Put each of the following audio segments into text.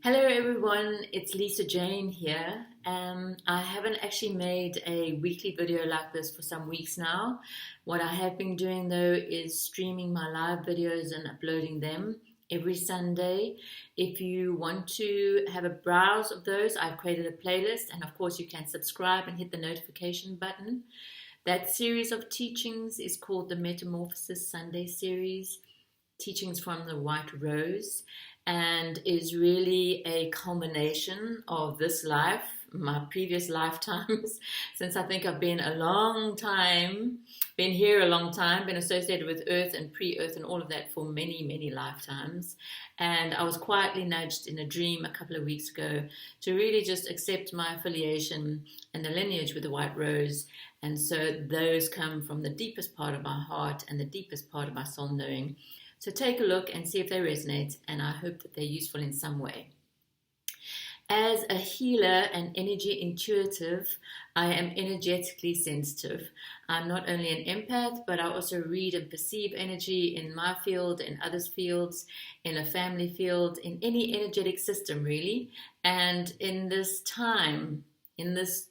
Hello everyone, it's Lisa Jane here. I haven't actually made a weekly video like this for some weeks now. What I have been doing though is streaming my live videos and uploading them every Sunday. If you want to have a browse of those, I've created a playlist, and of course you can subscribe and hit the notification button. That series of teachings is called the Metamorphosis Sunday series, Teachings from the White Rose, and is really a culmination of this life, my previous lifetimes, since I think I've been a long time, been here a long time, been associated with Earth and pre-Earth and all of that for many, many lifetimes. And I was quietly nudged in a dream a couple of weeks ago to really just accept my affiliation and the lineage with the White Rose. And so those come from the deepest part of my heart and the deepest part of my soul knowing. So take a look and see if they resonate, and I hope that they're useful in some way. As a healer and energy intuitive, I am energetically sensitive. I'm not only an empath, but I also read and perceive energy in my field, in others' fields, in a family field, in any energetic system really. And in this time, in this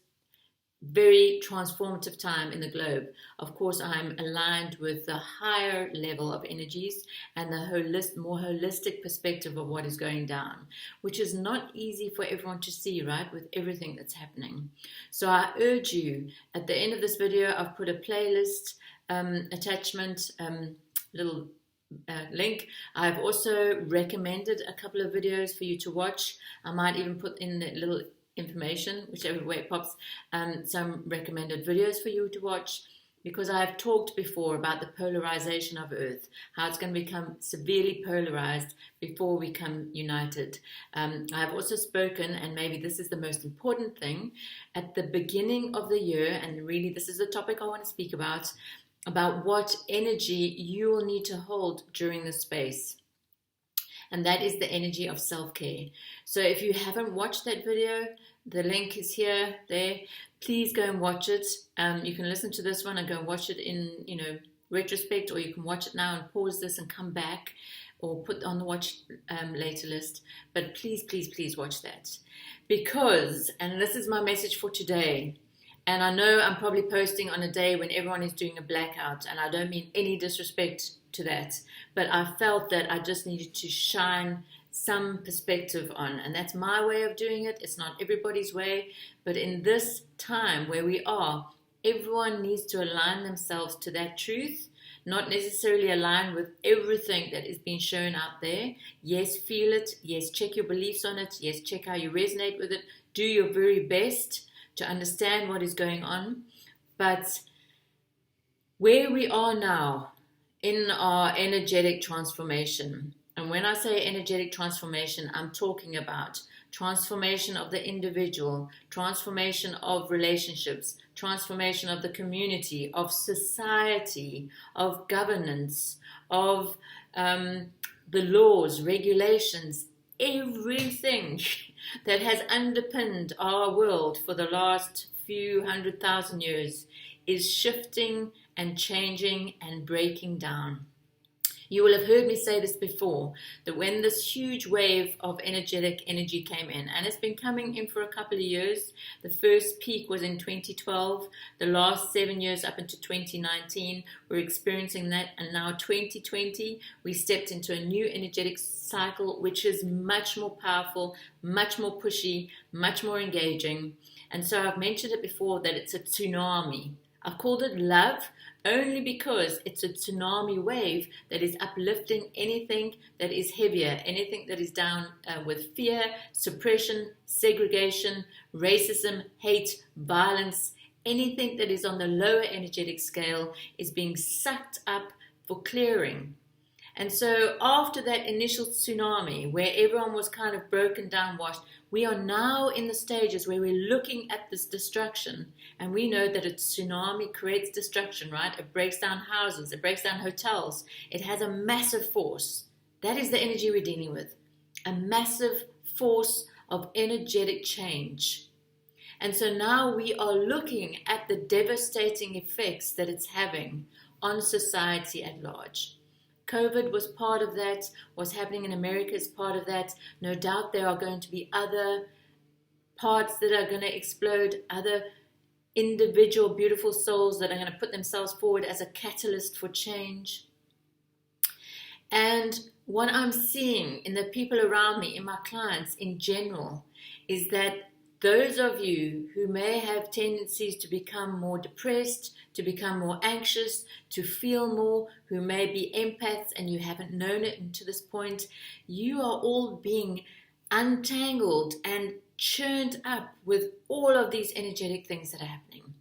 very transformative time in the globe, of course, I'm aligned with the higher level of energies and the more holistic perspective of what is going down, which is not easy for everyone to see, right, with everything that's happening. So I urge you, at the end of this video, I've put a playlist attachment, little link. I've also recommended a couple of videos for you to watch. I might even put in the little information, whichever way it pops, some recommended videos for you to watch, because I've talked before about the polarization of Earth, how it's going to become severely polarized before we come united. I've also spoken, and maybe this is the most important thing, at the beginning of the year, and really this is the topic I want to speak about what energy you will need to hold during this space. And that is the energy of self-care. So if you haven't watched that video, the link is here, there. Please go and watch it. You can listen to this one and go and watch it in, retrospect, or you can watch it now and pause this and come back, or put on the watch later list. But please, please, please watch that. Because, and this is my message for today, and I know I'm probably posting on a day when everyone is doing a blackout, and I don't mean any disrespect to that, but I felt that I just needed to shine some perspective on, and that's my way of doing it. It's not everybody's way, but in this time where we are, everyone needs to align themselves to that truth, not necessarily align with everything that is being shown out there. Yes, feel it. Yes, check your beliefs on it. Yes, check how you resonate with it. Do your very best to understand what is going on. But where we are now in our energetic transformation, and when I say energetic transformation, I'm talking about transformation of the individual, transformation of relationships, transformation of the community, of society, of governance, of the laws, regulations, everything that has underpinned our world for the last few 100,000 years is shifting and changing and breaking down. You will have heard me say this before, that when this huge wave of energetic energy came in, and it's been coming in for a couple of years, the first peak was in 2012, the last 7 years up into 2019, we're experiencing that, and now 2020, we stepped into a new energetic cycle, which is much more powerful, much more pushy, much more engaging. And so I've mentioned it before that it's a tsunami. I've called it love only because it's a tsunami wave that is uplifting anything that is heavier, anything that is down with fear, suppression, segregation, racism, hate, violence. Anything that is on the lower energetic scale is being sucked up for clearing. And so after that initial tsunami where everyone was kind of broken down, washed, we are now in the stages where we're looking at this destruction. And we know that a tsunami creates destruction, right? It breaks down houses, it breaks down hotels. It has a massive force. That is the energy we're dealing with. A massive force of energetic change. And so now we are looking at the devastating effects that it's having on society at large. COVID was part of that. What's happening in America is part of that. No doubt there are going to be other parts that are going to explode, other individual beautiful souls that are going to put themselves forward as a catalyst for change. And what I'm seeing in the people around me, in my clients in general, is that those of you who may have tendencies to become more depressed, to become more anxious, to feel more, who may be empaths and you haven't known it until this point, you are all being untangled and churned up with all of these energetic things that are happening.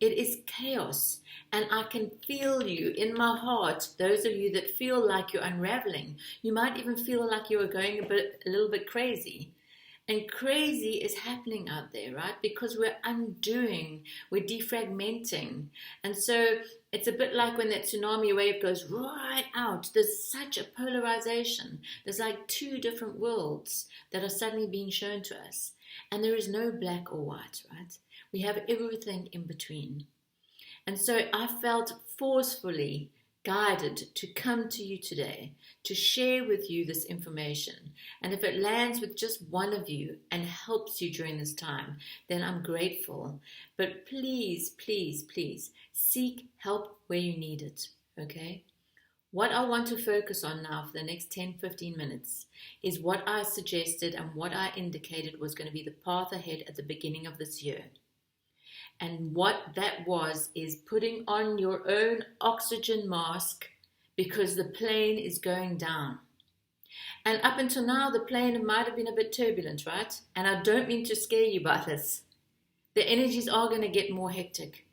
It is chaos, and I can feel you in my heart. Those of you that feel like you're unraveling, you might even feel like you are going a little bit crazy. And crazy is happening out there, right? Because we're undoing, we're defragmenting. And so it's a bit like when that tsunami wave goes right out. There's such a polarization. There's like two different worlds that are suddenly being shown to us. And there is no black or white, right? We have everything in between. And so I felt forcefully guided to come to you today to share with you this information. And if it lands with just one of you and helps you during this time, then I'm grateful. But please, please, please seek help where you need it, okay? What I want to focus on now for the next 10-15 minutes is what I suggested and what I indicated was going to be the path ahead at the beginning of this year. And what that was is putting on your own oxygen mask because the plane is going down. And up until now, the plane might have been a bit turbulent, right? And I don't mean to scare you by this. The energies are going to get more hectic.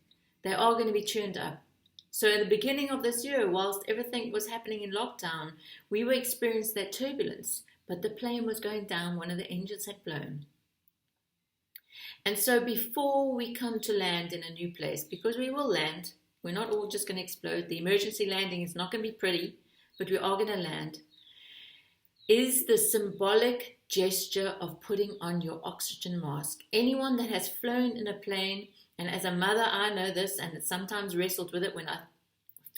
They are going to be churned up. So in the beginning of this year, whilst everything was happening in lockdown, we were experiencing that turbulence, but the plane was going down, one of the engines had blown. And so before we come to land in a new place, because we will land, we're not all just going to explode. The emergency landing is not going to be pretty, but we are going to land, is the symbolic gesture of putting on your oxygen mask. Anyone that has flown in a plane, and as a mother, I know this, and sometimes wrestled with it when I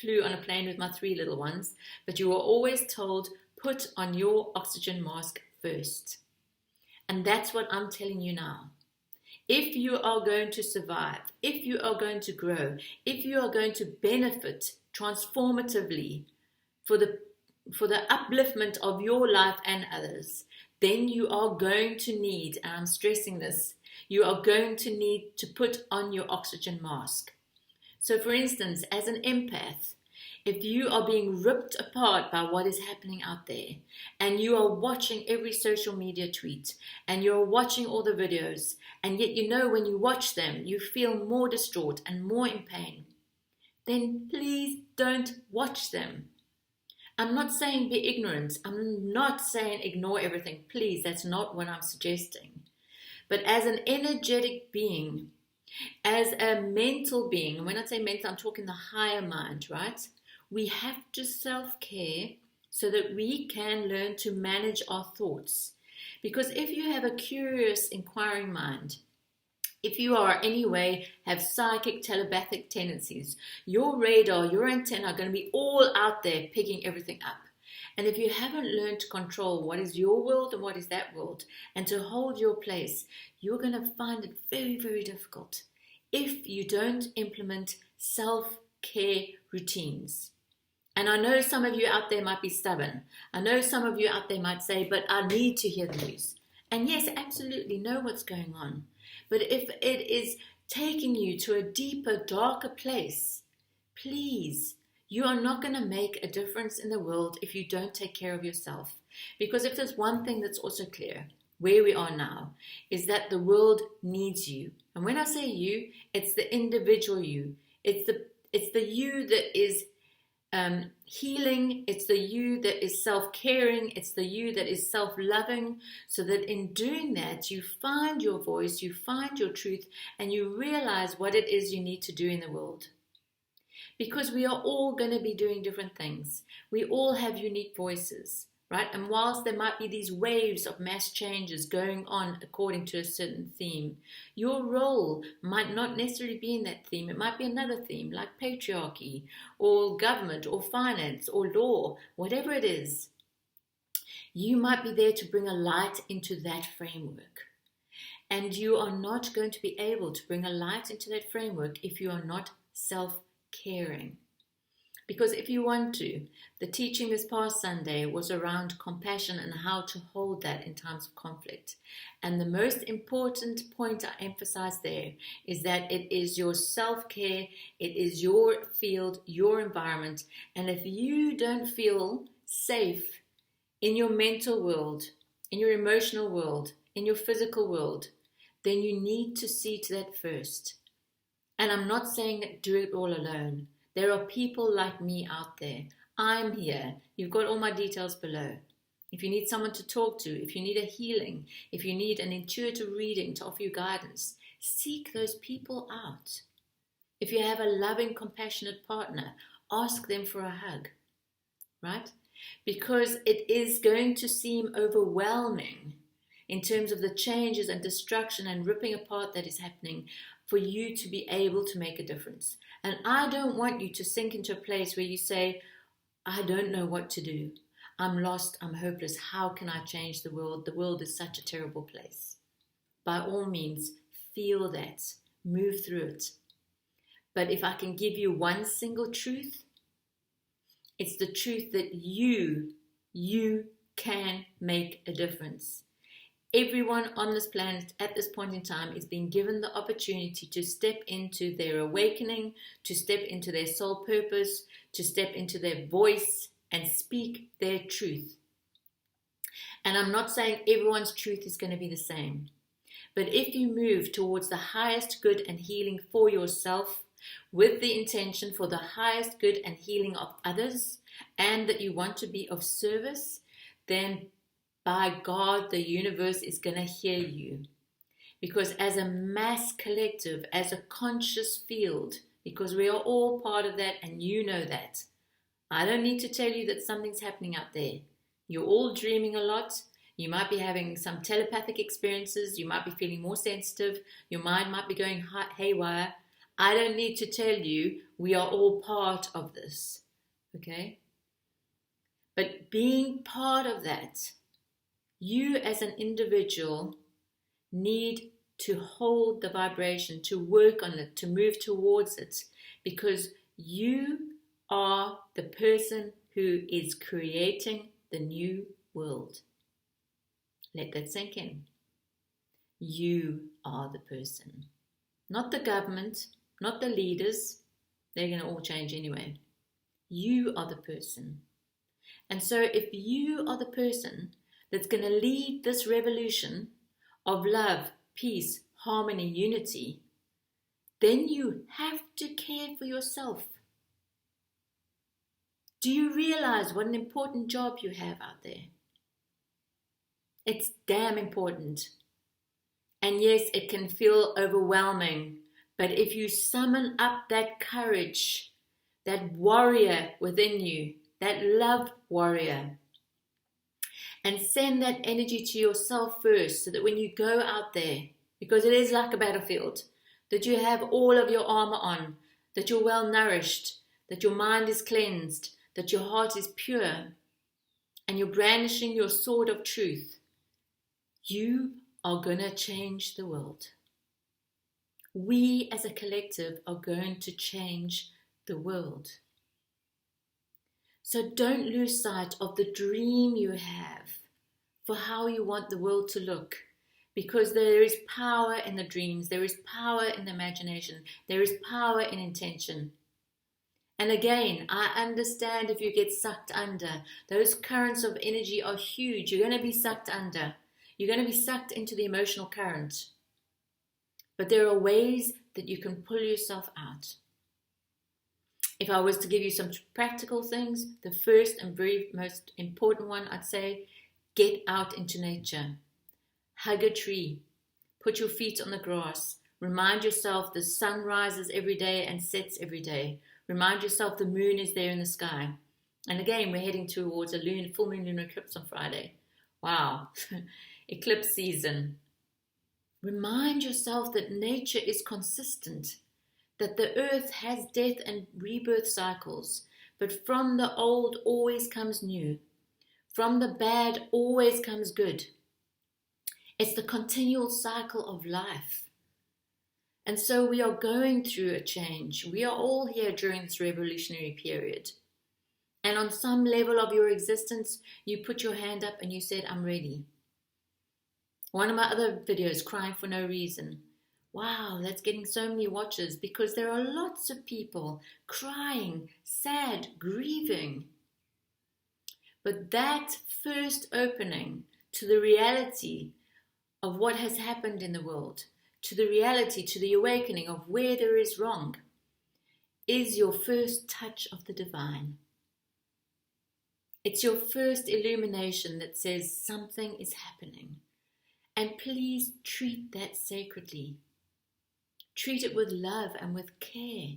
flew on a plane with my 3 little ones, but you were always told, put on your oxygen mask first. And that's what I'm telling you now. If you are going to survive, if you are going to grow, if you are going to benefit transformatively for the upliftment of your life and others, then you are going to need, and I'm stressing this, you are going to need to put on your oxygen mask. So for instance, as an empath, if you are being ripped apart by what is happening out there, and you are watching every social media tweet, and you're watching all the videos, and yet you know when you watch them, you feel more distraught and more in pain, then please don't watch them. I'm not saying be ignorant. I'm not saying ignore everything. Please, that's not what I'm suggesting. But as an energetic being, as a mental being, and when I say mental, I'm talking the higher mind, right? We have to self-care so that we can learn to manage our thoughts. Because if you have a curious, inquiring mind, if you are anyway have psychic, telepathic tendencies, your radar, your antenna are going to be all out there picking everything up. And if you haven't learned to control what is your world and what is that world, and to hold your place, you're going to find it very, very difficult if you don't implement self-care routines. And I know some of you out there might be stubborn. I know some of you out there might say, but I need to hear the news. And yes, absolutely know what's going on. But if it is taking you to a deeper, darker place, please, you are not going to make a difference in the world if you don't take care of yourself. Because if there's one thing that's also clear, where we are now, is that the world needs you. And when I say you, it's the individual you. It's the you that is healing, it's the you that is self-caring, it's the you that is self-loving, so that in doing that, you find your voice, you find your truth, and you realize what it is you need to do in the world. Because we are all going to be doing different things. We all have unique voices. right? And whilst there might be these waves of mass changes going on according to a certain theme, your role might not necessarily be in that theme. It might be another theme like patriarchy or government or finance or law, whatever it is. You might be there to bring a light into that framework. And you are not going to be able to bring a light into that framework if you are not self-caring. Because if you want to, the teaching this past Sunday was around compassion and how to hold that in times of conflict. And the most important point I emphasize there is that it is your self-care, it is your field, your environment. And if you don't feel safe in your mental world, in your emotional world, in your physical world, then you need to see to that first. And I'm not saying do it all alone. There are people like me out there. I'm here. You've got all my details below. If you need someone to talk to, if you need a healing, if you need an intuitive reading to offer you guidance, seek those people out. If you have a loving, compassionate partner, ask them for a hug, right? Because it is going to seem overwhelming in terms of the changes and destruction and ripping apart that is happening for you to be able to make a difference. And I don't want you to sink into a place where you say, I don't know what to do. I'm lost. I'm hopeless. How can I change the world? The world is such a terrible place. By all means, feel that. Move through it. But if I can give you one single truth, it's the truth that you can make a difference. Everyone on this planet at this point in time is being given the opportunity to step into their awakening, to step into their soul purpose, to step into their voice and speak their truth. And I'm not saying everyone's truth is going to be the same. But if you move towards the highest good and healing for yourself, with the intention for the highest good and healing of others, and that you want to be of service, then by God, the universe is going to hear you. Because as a mass collective, as a conscious field, because we are all part of that and you know that, I don't need to tell you that something's happening out there. You're all dreaming a lot. You might be having some telepathic experiences. You might be feeling more sensitive. Your mind might be going haywire. I don't need to tell you we are all part of this. Okay? But being part of that, you as an individual need to hold the vibration, to work on it, to move towards it, because you are the person who is creating the new world. Let that sink in. You are the person. Not the government, not the leaders. They're going to all change anyway. You are the person. And so if you are the person that's going to lead this revolution of love, peace, harmony, unity, then you have to care for yourself. Do you realize what an important job you have out there? It's damn important. And yes, it can feel overwhelming, but if you summon up that courage, that warrior within you, that love warrior, and send that energy to yourself first, so that when you go out there, because it is like a battlefield, that you have all of your armor on, that you're well nourished, that your mind is cleansed, that your heart is pure, and you're brandishing your sword of truth, you are going to change the world. We as a collective are going to change the world. So don't lose sight of the dream you have for how you want the world to look, because there is power in the dreams, there is power in the imagination, there is power in intention. And again, I understand if you get sucked under. Those currents of energy are huge. You're going to be sucked under. You're going to be sucked into the emotional current. But there are ways that you can pull yourself out. If I was to give you some practical things, the first and very most important one, I'd say, get out into nature. Hug a tree. Put your feet on the grass. Remind yourself the sun rises every day and sets every day. Remind yourself the moon is there in the sky. And again, we're heading towards a full moon lunar eclipse on Friday. Wow, eclipse season. Remind yourself that nature is consistent, that the earth has death and rebirth cycles, but from the old always comes new. From the bad always comes good. It's the continual cycle of life. And so we are going through a change. We are all here during this revolutionary period. And on some level of your existence, you put your hand up and you said, I'm ready. One of my other videos, Crying for No Reason. Wow, that's getting so many watches because there are lots of people crying, sad, grieving. But that first opening to the reality of what has happened in the world, to the reality, to the awakening of where there is wrong, is your first touch of the divine. It's your first illumination that says something is happening. And please treat that sacredly. Treat it with love and with care.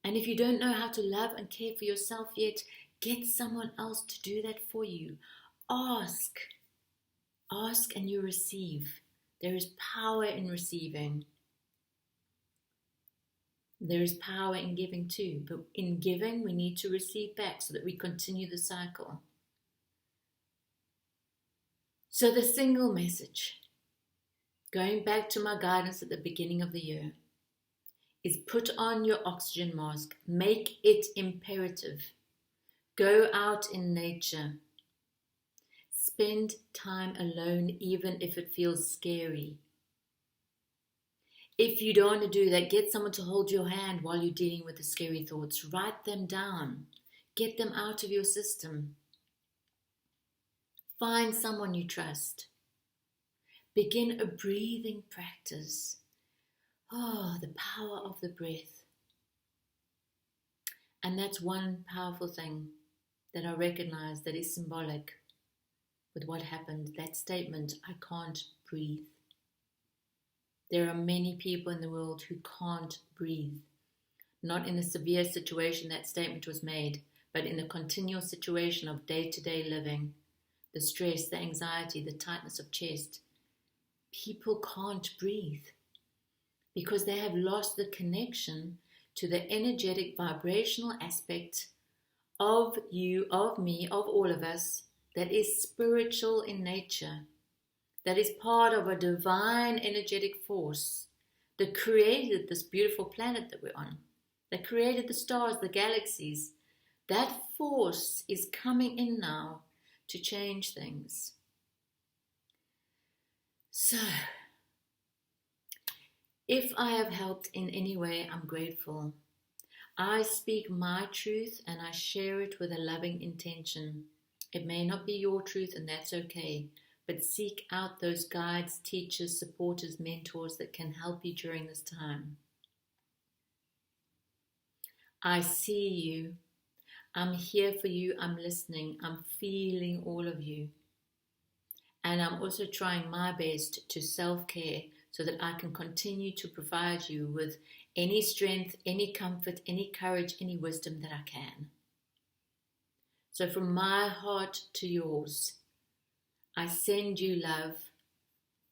And if you don't know how to love and care for yourself yet, get someone else to do that for you. Ask. Ask and you receive. There is power in receiving. There is power in giving too. But in giving, we need to receive back so that we continue the cycle. So the single message, going back to my guidance at the beginning of the year, is put on your oxygen mask. Make it imperative. Go out in nature. Spend time alone even if it feels scary. If you don't want to do that, get someone to hold your hand while you're dealing with the scary thoughts. Write them down. Get them out of your system. Find someone you trust. Begin a breathing practice. Oh, the power of the breath. And that's one powerful thing that I recognize that is symbolic with what happened. That statement, I can't breathe. There are many people in the world who can't breathe. Not in the severe situation that statement was made, but in the continual situation of day-to-day living. The stress, the anxiety, the tightness of chest. People can't breathe because they have lost the connection to the energetic vibrational aspect of you, of me, of all of us that is spiritual in nature, that is part of a divine energetic force that created this beautiful planet that we're on, that created the stars, the galaxies. That force is coming in now to change things. So, if I have helped in any way, I'm grateful. I speak my truth and I share it with a loving intention. It may not be your truth and that's okay, but seek out those guides, teachers, supporters, mentors that can help you during this time. I see you. I'm here for you. I'm listening. I'm feeling all of you. And I'm also trying my best to self-care so that I can continue to provide you with any strength, any comfort, any courage, any wisdom that I can. So from my heart to yours, I send you love,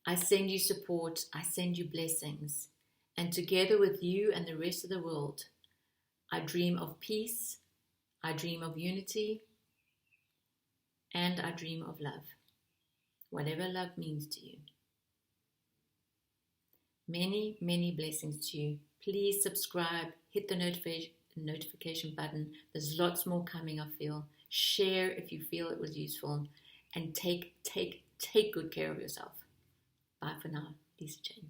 I send you support, I send you blessings. And together with you and the rest of the world, I dream of peace, I dream of unity, and I dream of love. Whatever love means to you. Many, many blessings to you. Please subscribe, hit the notification button. There's lots more coming, I feel. Share if you feel it was useful. And take good care of yourself. Bye for now. Lisa Jane.